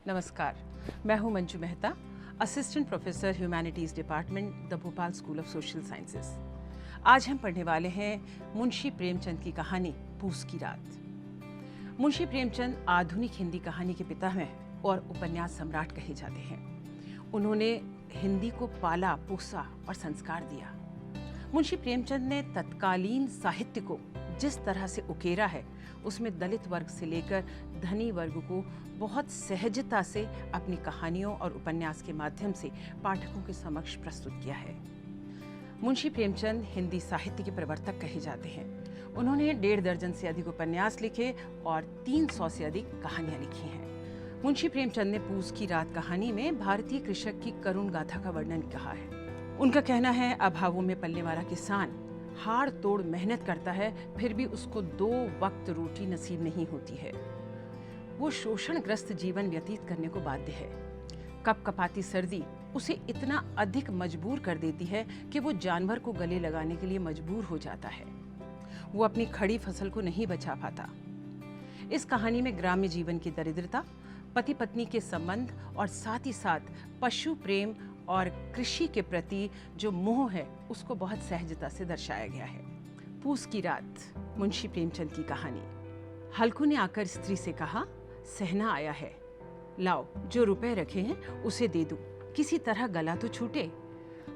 नमस्कार, मैं हूं Manju Mehta, assistant professor humanities department, the Bhopal school of social sciences. आज हम पढ़ने वाले हैं मुंशी प्रेमचंद की कहानी पूस की रात। मुंशी प्रेमचंद आधुनिक हिंदी कहानी के पिता हैं और उपन्यास सम्राट कहे जाते हैं। उन्होंने हिंदी को पाला, पोसा और संस्कार दिया। मुंशी प्रेमचंद ने तत्कालीन साहित्य को जिस तरह से उकेरा है, उसमें दलित वर्ग से लेकर धनी वर्ग को बहुत सहजता से अपनी कहानियों और उपन्यास के माध्यम से पाठकों के समक्ष प्रस्तुत किया है। मुंशी प्रेमचंद हिंदी साहित्य के प्रवर्तक कहे जाते हैं। उन्होंने 1.5 दर्जन से अधिक उपन्यास लिखे और 300 से अधिक कहानियां लिखी हैं। मुंशी प्रेमचंद ने पूस की रात कहानी में भारतीय कृषक की करुण गाथा का वर्णन कहा है। उनका कहना है, अभावों में पलने वाला किसान हाड़ तोड़ मेहनत करता है, फिर भी उसको 2 वक्त रोटी नसीब नहीं होती है। वो शोषणग्रस्त जीवन व्यतीत करने को बाध्य है। कपकपाती सर्दी उसे इतना अधिक मजबूर कर देती है कि वो जानवर को गले लगाने के लिए मजबूर हो जाता है। वो अपनी खड़ी फसल को नहीं बचा पाता। इस कहानी में ग्राम्य जीवन की दरिद्रता, पति पत्नी के संबंध और साथ ही साथ पशु प्रेम और कृषि के प्रति जो मोह है, उसको बहुत सहजता से दर्शाया गया है। पूस की रात, मुंशी प्रेमचंद की कहानी। हल्कू ने आकर स्त्री से कहा, सहना आया है, लाओ जो रुपए रखे हैं उसे दे दूं, किसी तरह गला तो छूटे।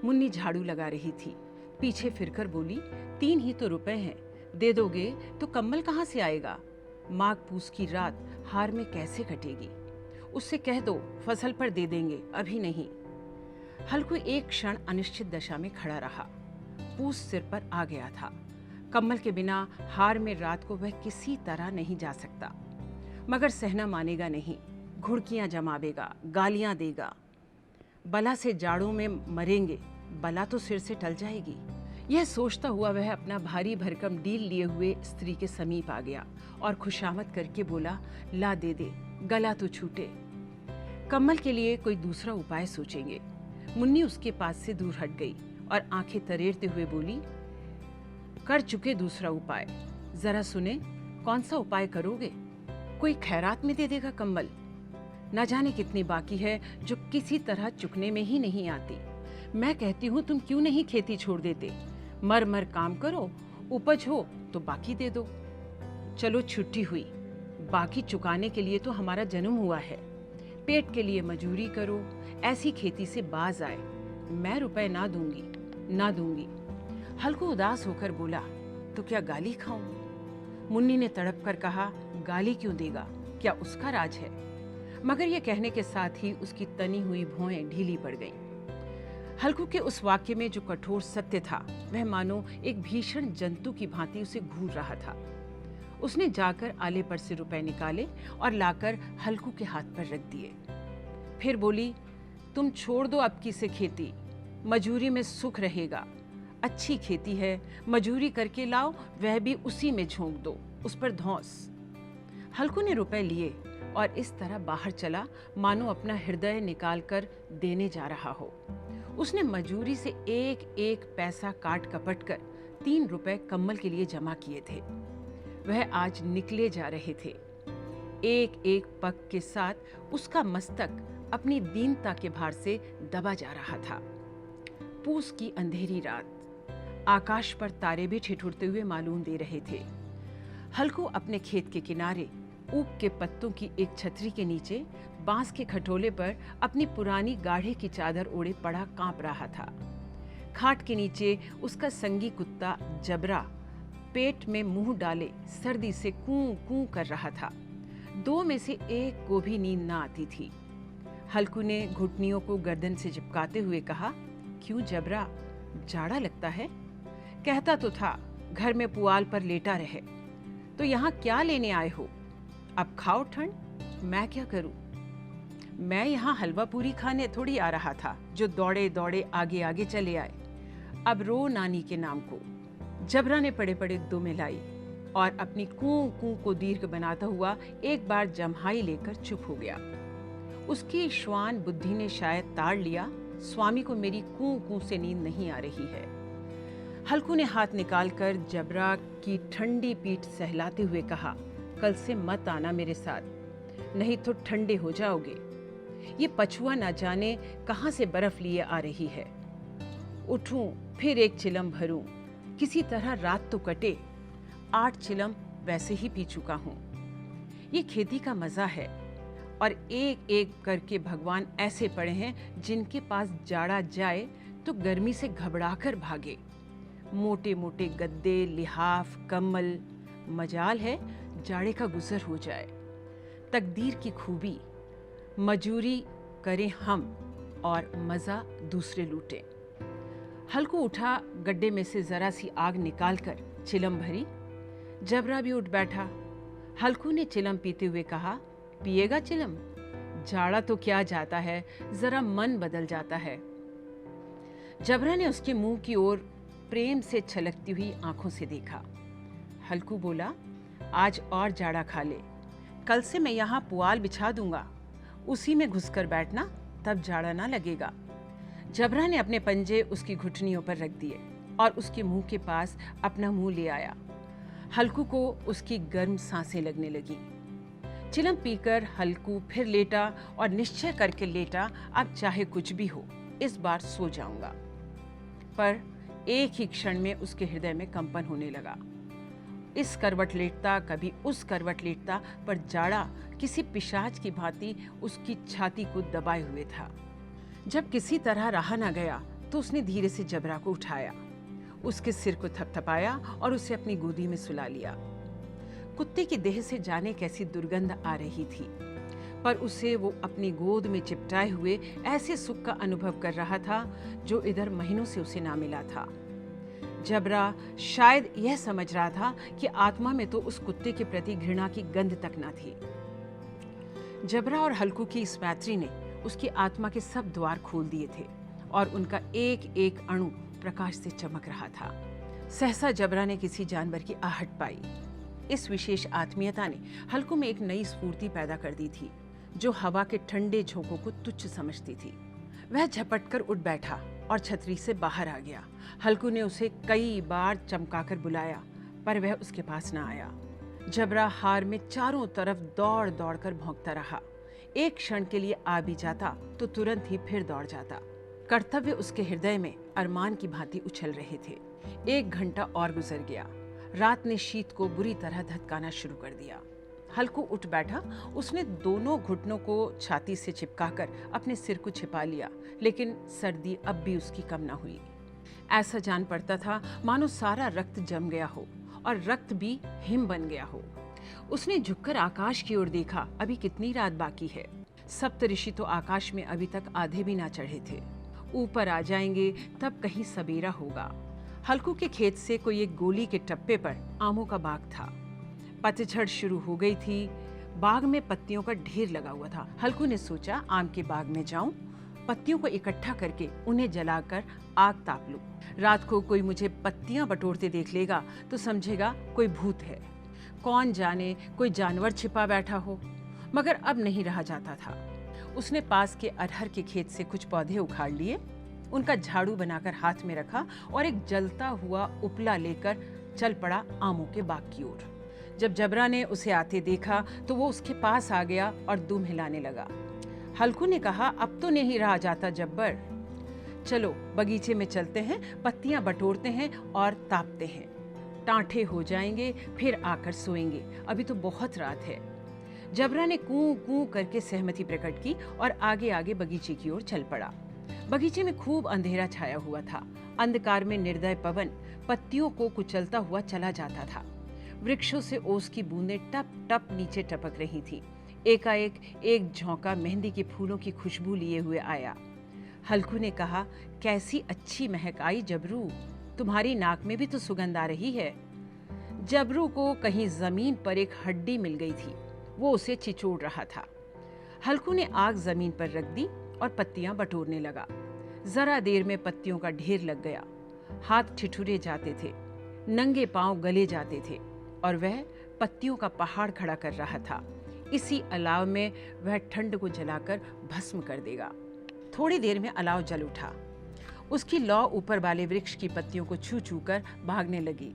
मुन्नी झाड़ू लगा रही थी, पीछे फिरकर बोली, 3 ही तो रुपए हैं, दे दोगे तो कम्बल कहाँ से आएगा? माघ पूस की रात हार में कैसे कटेगी? उससे कह दो फसल पर दे देंगे, अभी नहीं। हल्कू एक क्षण अनिश्चित दशा में खड़ा रहा। पूस सिर पर आ गया था। कम्बल के बिना हार में रात को वह किसी तरह नहीं जा सकता। मगर सहना मानेगा नहीं, घुड़कियां जमावेगा, गालियां देगा। बला से जाड़ों में मरेंगे, बला तो सिर से टल जाएगी। यह सोचता हुआ वह अपना भारी भरकम डील लिए हुए स्त्री के समीप आ गया और खुशामद करके बोला, ला दे दे, गला तो छूटे। कम्बल के लिए कोई दूसरा उपाय सोचेंगे। मुन्नी उसके पास से दूर हट गई और आंखें तरेरते हुए बोली, कर चुके दूसरा उपाय, जरा सुने, कौन सा उपाय करोगे? कोई खैरात में दे देगा कम्बल। न जाने कितनी बाकी है जो किसी तरह चुकने में ही नहीं आती। मैं कहती हूँ तुम क्यों नहीं खेती छोड़ देते? मर मर काम करो, उपज हो तो बाकी दे दो। चलो छुट्टी हुई, बाकी चुकाने के लिए तो हमारा जन्म हुआ है। पेट के लिए मजूरी करो, ऐसी खेती से बाज आए। मैं रुपए ना दूंगी। हल्कू उदास होकर बोला, तो क्या गाली खाऊं? मुन्नी ने तड़प कर कहा, गाली क्यों देगा, क्या उसका राज है? मगर यह कहने के साथ ही उसकी तनी हुई भौहें ढीली पड़ गईं। हल्कू के उस वाक्य में जो कठोर सत्य था, वह मानो एक भीषण जंतु की भांति उसे घूर रहा था। उसने जाकर आले पर से रुपए निकाले और लाकर हल्कू के हाथ पर रख दिए। फिर बोली, तुम छोड़ दो अब की से खेती, मजूरी में सुख रहेगा। अच्छी खेती है, मजूरी करके लाओ, वह भी उसी में झोंक दो, उस पर धौंस। हल्कू ने रुपए लिए और इस तरह बाहर चला मानो अपना हृदय निकालकर देने जा रहा हो। उसने मजूरी से एक एक पैसा काट कपट कर 3 रुपए कम्बल के लिए जमा किए थे। वह आज निकले जा रहे थे। एक एक पग के साथ उसका मस्तक अपनी दीनता के भार से दबा जा रहा था। पूस की अंधेरी रात, आकाश पर तारे भी ठिठुरते हुए मालूम दे रहे थे। हल्कू अपने खेत के किनारे ऊख के पत्तों की एक छतरी के नीचे बांस के खटोले पर अपनी पुरानी गाढ़े की चादर ओढ़े पड़ा कांप रहा था। खाट के नीचे उसका संगी कुत्ता जबरा पेट में मुंह डाले सर्दी से कूं कूं कर रहा था। 2 में से एक को भी नींद ना आती थी। हल्कू ने घुटनियों को गर्दन से चिपकाते हुए कहा, क्यों जबरा, जाड़ा लगता है? कहता तो था घर में पुआल पर लेटा रहे, तो यहाँ क्या लेने आए हो? अब खाओ ठंड, मैं क्या करूं? मैं यहाँ हलवा पूरी खाने थोड़ी आ रहा था जो दौड़े दौड़े आगे आगे चले आए। अब रो नानी के नाम को। जबरा ने पड़े पड़े दो मिलाई और अपनी कूं कूं को दीर्घ बनाता हुआ एक बार जम्हाई लेकर चुप हो गया। उसकी श्वान बुद्धि ने शायद ताड़ लिया, स्वामी को मेरी कूं कूं से नींद नहीं आ रही है। हल्कू ने हाथ निकालकर जबरा की ठंडी पीठ सहलाते हुए कहा, कल से मत आना मेरे साथ, नहीं तो ठंडे हो जाओगे। ये पछुआ ना जाने कहाँ से बर्फ लिए आ रही है। उठूं फिर एक चिलम भरूं, किसी तरह रात तो कटे, 8 चिलम वैसे ही पी चुका हूं। ये खेती का मजा है और एक एक करके भगवान ऐसे पड़े हैं जिनके पास जाड़ा जाए तो गर्मी से घबराकर भागे। मोटे मोटे गद्दे, लिहाफ, कम्बल, मजाल है जाड़े का गुजर हो जाए। तकदीर की खूबी, मजूरी करें हम और मजा दूसरे लूटें। हल्कू उठा, गड्ढे में से जरा सी आग निकालकर चिलम भरी। जबरा भी उठ बैठा। हल्कू ने चिलम पीते हुए कहा, पिएगा चिलम? जाड़ा तो क्या जाता है, जरा मन बदल जाता है। जबरा ने उसके मुंह की ओर प्रेम से छलकती हुई आंखों से देखा। हल्कू बोला, आज और जाड़ा खा ले, कल से मैं यहाँ पुआल बिछा दूंगा, उसी में घुसकर बैठना, तब जाड़ा ना लगेगा। जबरा ने अपने पंजे उसकी घुटनियों पर रख दिए और उसके मुंह के पास अपना मुंह ले आया। हल्कू को उसकी गर्म सांसें लगने लगी। चिलम पीकर हल्कू फिर लेटा और निश्चय करके लेटा, अब चाहे कुछ भी हो इस बार सो जाऊंगा। पर एक ही क्षण में उसके हृदय में कंपन होने लगा। इस करवट लेटता, कभी उस करवट लेटता, पर जाड़ा किसी पिशाच की भांति उसकी छाती को दबाए हुए था। जब किसी तरह रहा न गया तो उसने धीरे से जबरा को उठाया, उसके सिर को थपथपाया और उसे अपनी गोदी में सुला लिया। कुत्ते की देह से जाने कैसी दुर्गंध आ रही थी, पर उसे वो अपनी गोद में चिपटाए हुए ऐसे सुख का अनुभव कर रहा था जो इधर महीनों से उसे ना मिला था। जबरा शायद यह समझ रहा था कि आत्मा में तो उस कुत्ते के प्रति घृणा की गंध तक न थी। जबरा और हल्कू की इस मैत्री ने उसकी आत्मा के सब द्वार खोल दिए थे और उनका एक एक अणु प्रकाश से चमक रहा था। सहसा जबरा ने किसी जानवर की आहट पाई। इस विशेष आत्मीयता ने हल्कू में एक नई स्फूर्ति पैदा कर दी थी, जो हवा के ठंडे झोंकों को तुच्छ समझती थी। वह झपटकर उठ बैठा और छतरी से बाहर आ गया। हल्कू ने उसे कई बार चमकाकर बुलाया, पर वह उसके पास न आया। जबरा हार में चारों तरफ दौड़ दौड़ कर भौंकता रहा। एक क्षण के लिए आ भी जाता तो तुरंत ही फिर दौड़ जाता। कर्तव्य उसके हृदय में अरमान की भांति उछल रहे थे। 1 घंटा और गुजर गया। रात ने शीत को बुरी तरह धधकाना शुरू कर दिया। हल्कू उठ बैठा। उसने दोनों घुटनों को छाती से चिपकाकर अपने सिर को छिपा लिया, लेकिन सर्दी अब भी उसकी कम न हुई। ऐसा जान पड़ता था मानो सारा रक्त जम गया हो और रक्त भी हिम बन गया हो। उसने झुककर आकाश की ओर देखा। अभी कितनी रात बाकी है। सप्तऋषि तो आकाश में अभी तक आधे भी ना चढ़े थे। ऊपर आ जाएंगे तब कहीं सबेरा होगा। हल्कू के खेत से कोई एक गोली के टप्पे पर आमों का बाग था। पतझड़ शुरू हो गई थी। बाग में पत्तियों का ढेर लगा हुआ था। हल्कू ने सोचा, आम के बाग में जाऊं, पत्तियों को इकट्ठा करके उन्हें जलाकर आग ताप लूं। रात को कोई मुझे पत्तियां बटोरते देख लेगा तो समझेगा कोई भूत है। कौन जाने कोई जानवर छिपा बैठा हो। मगर अब नहीं रहा जाता था। उसने पास के अरहर के खेत से कुछ पौधे उखाड़ लिए, उनका झाड़ू बनाकर हाथ में रखा और एक जलता हुआ उपला लेकर चल पड़ा आमों के बाग की ओर। जब जबरा ने उसे आते देखा तो वो उसके पास आ गया और दुम हिलाने लगा। हल्कू ने कहा, अब तो नहीं रहा जाता जब्बर, चलो बगीचे में चलते हैं, पत्तियां बटोरते हैं और तापते हैं। टांठे हो जाएंगे, फिर आकर सोएंगे, अभी तो बहुत रात है। जबरा ने कूं कूं करके सहमति प्रकट की और आगे आगे बगीचे की ओर चल पड़ा। बगीचे में खूब अंधेरा छाया हुआ था। अंधकार में निर्दय पवन पत्तियों को कुचलता हुआ चला जाता था। वृक्षों से ओस की बूंदें टप टप नीचे टपक रही थी। एकाएक एक झोंका मेहंदी के फूलों की खुशबू लिए हुए आया। हल्कू ने कहा, कैसी अच्छी महक आई जबरू, तुम्हारी नाक में भी तो सुगंध आ रही है। जबरू को कहीं जमीन पर एक हड्डी मिल गई थी, वो उसे चिचोड़ रहा था। हल्कू ने आग जमीन पर रख दी और पत्तियां बटोरने लगा। जरा देर में पत्तियों का ढेर लग गया। हाथ ठिठुरे जाते थे, नंगे पांव गले जाते थे और वह पत्तियों का पहाड़ खड़ा कर रहा था। इसी अलाव में वह ठंड को जलाकर भस्म कर देगा। थोड़ी देर में अलाव जल उठा। उसकी लौ ऊपर वाले वृक्ष की पत्तियों को छू छू कर भागने लगी।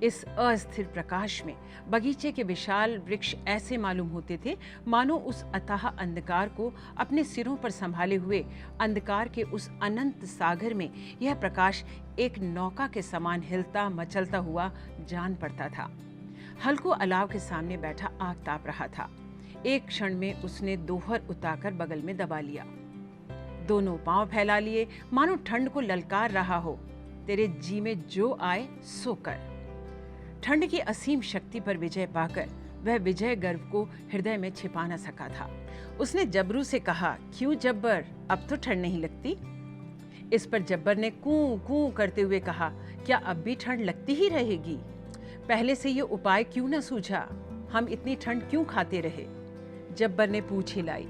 इस अस्थिर प्रकाश में बगीचे के विशाल वृक्ष ऐसे मालूम होते थे मानो उस अथाह अंधकार को अपने सिरों पर संभाले हुए अंधकार के उस अनंत सागर में यह प्रकाश एक नौका के समान हिलता मचलता हुआ जान पड़ता था। हल्कू अलाव के सामने बैठा आग ताप रहा था। एक क्षण में उसने दोहर उतारकर बगल में दबा लिया, दोनों पांव फैला लिए मानो ठंड को ललकार रहा हो, तेरे जी में जो आए सो कर। ठंड की असीम शक्ति पर विजय पाकर वह विजय गर्व को हृदय में छिपा न सका था। उसने जब्बरू से कहा, क्यों जब्बर, अब तो ठंड नहीं लगती? इस पर जब्बर ने कूं कूं करते हुए कहा, क्या अब भी ठंड लगती ही रहेगी? पहले से ये उपाय क्यों न सूझा? हम इतनी ठंड क्यों खाते रहे? जब्बर ने पूंछ हिलाई।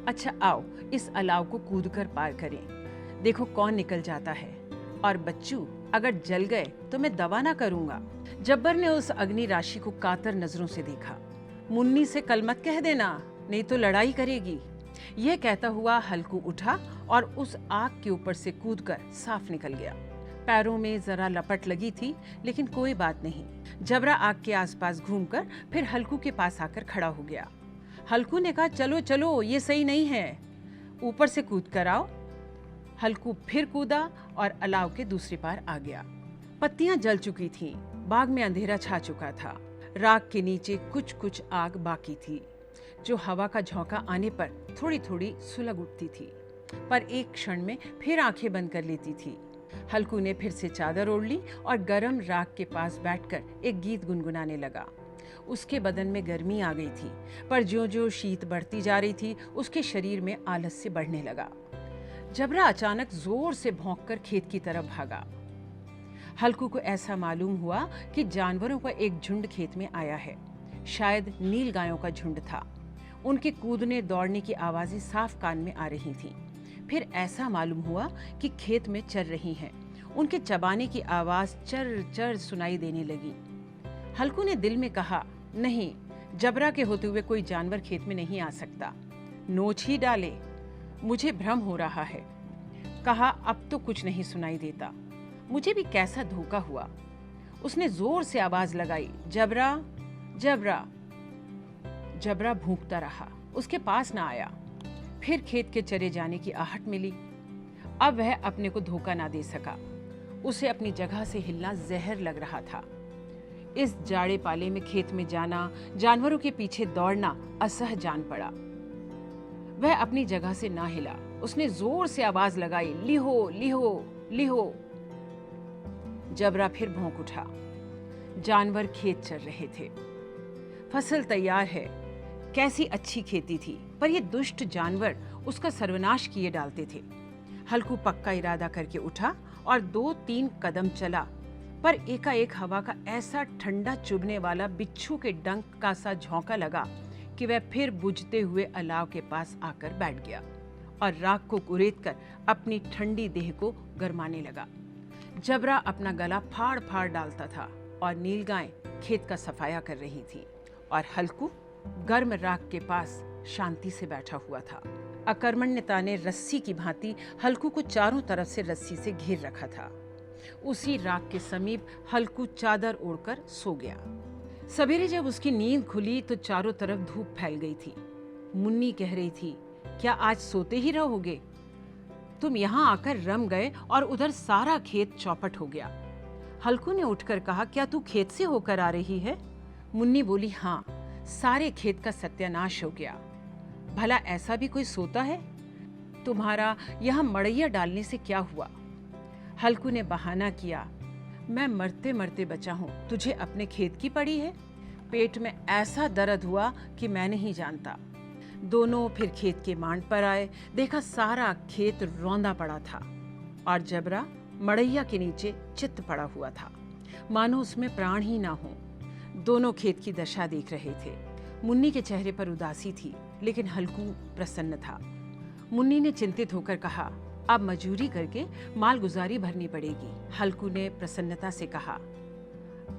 अच्छा आओ इस अलाव को कूदकर पार करें, देखो कौन निकल जाता है। और बच्चू, अगर जल गए तो मैं दवा ना करूंगा। जब्बर ने उस अग्नि राशि को कातर नजरों से देखा। मुन्नी से कल मत कह देना, नहीं तो लड़ाई करेगी। यह कहता हुआ हल्कू उठा और उस आग के ऊपर से कूदकर साफ निकल गया। पैरों में जरा लपट लगी थी, लेकिन कोई बात नहीं। जबरा आग के आसपास घूमकर फिर हल्कू के पास आकर खड़ा हो गया। हल्कू ने कहा, चलो चलो, ये सही नहीं है, ऊपर से कूद कर आओ। हल्कू फिर कूदा और अलाव के दूसरे पार आ गया। पत्तियां जल चुकी थीं, बाग में अंधेरा छा चुका था। राख के नीचे कुछ कुछ आग बाकी थी, जो हवा का झोंका आने पर थोड़ी थोड़ी सुलग उठती थी, पर एक क्षण में फिर आंखें बंद कर लेती थी। हल्कू ने फिर से चादर ओढ़ ली और गर्म राख के पास बैठकर एक गीत गुनगुनाने लगा। उसके बदन में गर्मी आ गई थी, पर ज्यों-ज्यों शीत बढ़ती जा रही थी, उसके शरीर में आलस्य बढ़ने लगा। जबरा अचानक जोर से भौंककर खेत की तरफ भागा। हल्कू को ऐसा मालूम हुआ कि जानवरों का एक झुंड खेत में आया है। शायद नील गायों का झुंड था। उनके कूदने दौड़ने की आवाजें साफ कान में आ रही थीं। फिर ऐसा मालूम हुआ कि खेत में चर रही हैं। उनके चबाने की आवाज चर चर सुनाई देने लगी। हल्कू ने दिल में कहा, नहीं, जबरा के होते हुए कोई जानवर खेत में नहीं आ सकता, नोच ही डाले, मुझे भ्रम हो रहा है। कहा, अब तो कुछ नहीं सुनाई देता, मुझे भी कैसा धोखा हुआ। उसने जोर से आवाज लगाई, जबरा जबरा। जबरा भूखता रहा, उसके पास ना आया। फिर खेत के चरे जाने की आहट मिली। अब वह अपने को धोखा ना दे सका। उसे अपनी जगह से हिलना जहर लग रहा था। इस जाड़े पाले में खेत में जाना, जानवरों के पीछे दौड़ना असह जान पड़ा। वह अपनी जगह से ना हिला। उसने जोर से आवाज लगाई, लिहो लिहो लिहो। जबरा फिर भौंक उठा। जानवर खेत चर रहे थे। फसल तैयार है, कैसी अच्छी खेती थी, पर ये दुष्ट जानवर उसका सर्वनाश किए डालते थे। हल्कू पक्का इरादा करके उठा और 2-3 कदम चला, पर एकाएक हवा का ऐसा ठंडा चुभने वाला बिच्छू के डंक का सा झोंका लगा कि वह फिर बुझते हुए अलाव के पास आकर बैठ गया और राख को कुरेदकर अपनी ठंडी देह को गरमाने लगा। जबरा अपना गला फाड़ फाड़ डालता था और नीलगाय खेत का सफाया कर रही थी और हल्कू गर्म राख के पास शांति से बैठा हुआ था। अकर्मण्यता ने रस्सी की भांति हल्कू को चारों तरफ से रस्सी से घेर रखा था। उसी राख के समीप हल्कू चादर ओढ़कर सो गया। सवेरे जब उसकी नींद खुली तो चारों तरफ धूप फैल गई थी। मुन्नी कह रही थी, क्या आज सोते ही रहोगे? तुम यहाँ आकर रम गए और उधर सारा खेत चौपट हो गया। हल्कू ने उठकर कहा, क्या तू खेत से होकर आ रही है? मुन्नी बोली, हाँ, सारे खेत का सत्यानाश हो गया। भला ऐसा भी कोई सोता है? तुम्हारा यहाँ मड़ैया डालने से क्या हुआ? हल्कू ने बहाना किया, मैं मरते मरते बचा हूँ, तुझे अपने खेत की पड़ी है। पेट में ऐसा दर्द हुआ कि मैं नहीं जानता। दोनों फिर खेत के मांड पर आए। देखा सारा खेत रौंदा पड़ा था और जबरा मड़ैया के नीचे चित्त पड़ा हुआ था, मानो उसमें प्राण ही ना हो। दोनों खेत की दशा देख रहे थे। मुन्नी के चेहरे पर उदासी थी, लेकिन हल्कू प्रसन्न था। मुन्नी ने चिंतित होकर कहा, अब मजूरी करके मालगुजारी भरनी पड़ेगी। हल्कू ने प्रसन्नता से कहा,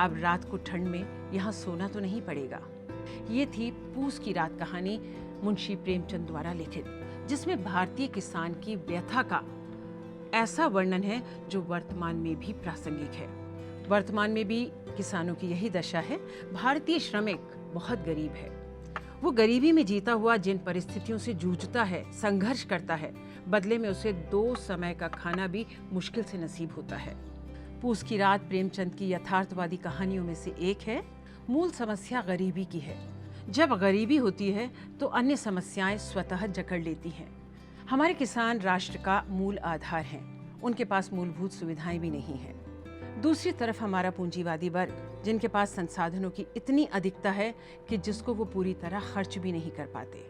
अब रात को ठंड में यहाँ सोना तो नहीं पड़ेगा। ये थी पूस की रात कहानी मुंशी प्रेमचंद द्वारा लिखित, जिसमें भारतीय किसान की व्यथा का ऐसा वर्णन है जो वर्तमान में भी प्रासंगिक है। वर्तमान में भी किसानों की यही दशा है। भारतीय श्रमिक बहुत गरीब है। वो गरीबी में जीता हुआ जिन परिस्थितियों से जूझता है, संघर्ष करता है, बदले में उसे 2 समय का खाना भी मुश्किल से नसीब होता है। पूस की रात प्रेमचंद की यथार्थवादी कहानियों में से एक है। मूल समस्या गरीबी की है। जब गरीबी होती है तो अन्य समस्याएं स्वतः जकड़ लेती हैं। हमारे किसान राष्ट्र का मूल आधार हैं। उनके पास मूलभूत सुविधाएं भी नहीं हैं। दूसरी तरफ हमारा पूंजीवादी वर्ग, जिनके पास संसाधनों की इतनी अधिकता है कि जिसको वो पूरी तरह खर्च भी नहीं कर पाते।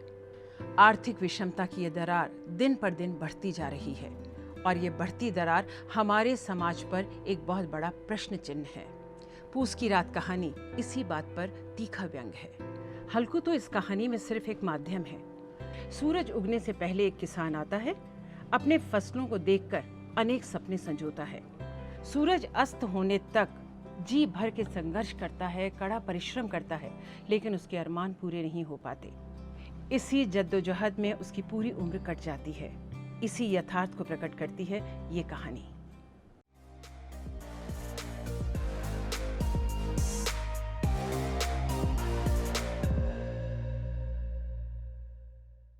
आर्थिक विषमता की ये दरार दिन पर दिन बढ़ती जा रही है और ये बढ़ती दरार हमारे समाज पर एक बहुत बड़ा प्रश्न चिन्ह है। पूस की रात कहानी इसी बात पर तीखा व्यंग है। हल्कू तो इस कहानी में सिर्फ एक माध्यम है। सूरज उगने से पहले एक किसान आता है, अपने फसलों को देखकर अनेक सपने संजोता है। सूरज अस्त होने तक जी भर के संघर्ष करता है, कड़ा परिश्रम करता है, लेकिन उसके अरमान पूरे नहीं हो पाते। इसी जद्दोजहद में उसकी पूरी उम्र कट जाती है। इसी यथार्थ को प्रकट करती है ये कहानी।